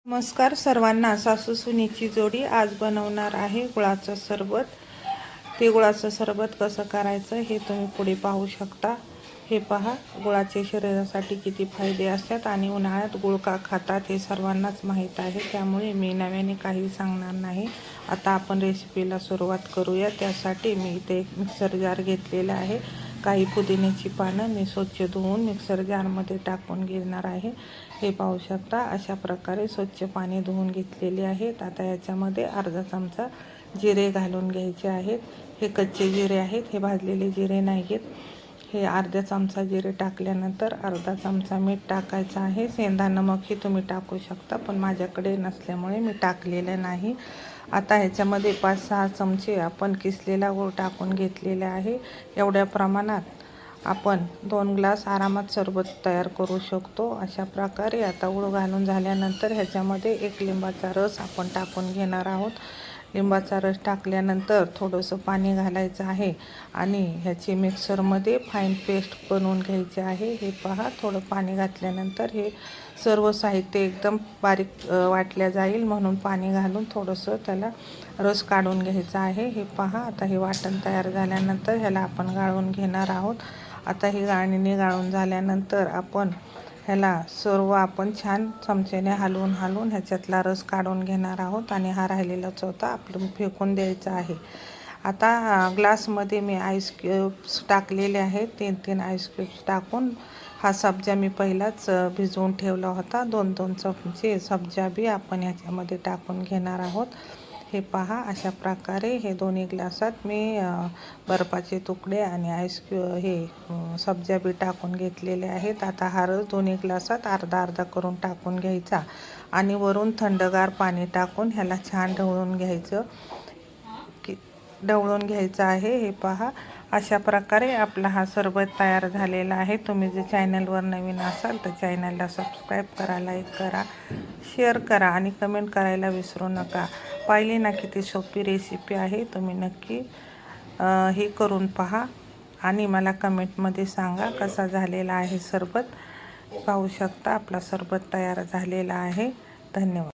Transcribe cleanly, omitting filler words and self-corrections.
नमस्कार सर्वांना, सासू सुनेची जोडी आज बनवणार आहे गुळाचं सरबत। ते गुळाचं सरबत कसं करायचं हे तुम्ही पुढे पाहू शकता। हे पहा, गुळाचे शरीरासाठी किती फायदे असतात आणि उन्हाळ्यात गुळ का खातात हे सर्वांनाच माहीत आहे, त्यामुळे मी नव्याने काही सांगणार नाही। आता आपण रेसिपीला सुरुवात करूया। त्यासाठी मी इथे एक मिक्सर जार घेतलेला आहे। काही पुदिन्याची पानं मी स्वच्छ धुवून मिक्सर जारमध्ये टाकून घेणार आहे। हे पाहू शकता, अशा प्रकारे स्वच्छ पाणी धुवून घेतलेले आहेत। आता याच्यामध्ये अर्धा चमचा जिरे घालून घ्यायचे आहेत। हे कच्चे जिरे आहेत, हे भाजलेले जिरे नाही आहेत। हे अर्धा चमचा जिरे टाकल्यानंतर अर्धा चमचा मीठ टाकायचं आहे। सेंधा नमकही तुम्ही टाकू शकता, पण माझ्याकडे नसल्यामुळे मी टाकलेलं नाही। आता ह्याच्यामध्ये 5-6 चमचे आपण किसलेला गूळ टाकून घेतलेला आहे। एवढ्या प्रमाणात आपण 2 ग्लास आरामात सरबत तयार करू शकतो। अशा प्रकारे आता गूळ घालून झाल्यानंतर ह्याच्यामध्ये 1 लिंबाचा रस आपण टाकून घेणार आहोत। लिंबाचा रस टाकल्यानंतर थोडंसं पाणी घालायचं आहे आणि ह्याची मिक्सरमध्ये फाईन पेस्ट बनवून घ्यायची आहे। हे पहा, थोडं पाणी घातल्यानंतर हे सर्व साहित्य एकदम बारीक वाटल्या जाईल, म्हणून पाणी घालून थोडंसं त्याला रस काढून घ्यायचा आहे। हे पहा, आता हे वाटण तयार झाल्यानंतर ह्याला आपण गाळून घेणार आहोत। आता ही गाळणीने गाळून झाल्यानंतर आपण ह्याला सर्व आपण छान चमच्याने हलवून ह्याच्यातला रस काढून घेणार आहोत आणि हा राहिलेला चौथा आपण फेकून द्यायचा आहे। आता ग्लासमध्ये मी आईस क्यूब्स टाकलेले आहेत। 3-3 आईस क्यूब्स टाकून हा सब्जा मी पहिलाच भिजवून ठेवला होता। 2-2 चमचे सब्जा बी आपण ह्याच्यामध्ये टाकून घेणार आहोत। हे पहा, अशा प्रकारे हे दोन्ही ग्लासात मी बर्फाचे तुकडे आणि सब्जा बी टाकून घेतलेले आहेत। आता हा रस दोन्ही ग्लासात अर्धा करून टाकून घ्यायचा आणि वरून थंडगार पाणी टाकून ह्याला छान ढवळून घ्यायचं आहे। हे पहा, अशा प्रकारे आपला हा सरबत तयार झालेला आहे। तुम्ही जर चॅनलवर नवीन असाल तर चॅनलला सबस्क्राईब करा, लाईक करा, शेअर करा आणि कमेंट करायला विसरू नका। पाहिली ना, किती सोपी रेसिपी आहे। तुम्ही नक्की हे करून पहा आणि मला कमेंटमध्ये सांगा कसा झालेला आहे सरबत। पाहू शकता, आपला सरबत तयार झालेला आहे। धन्यवाद।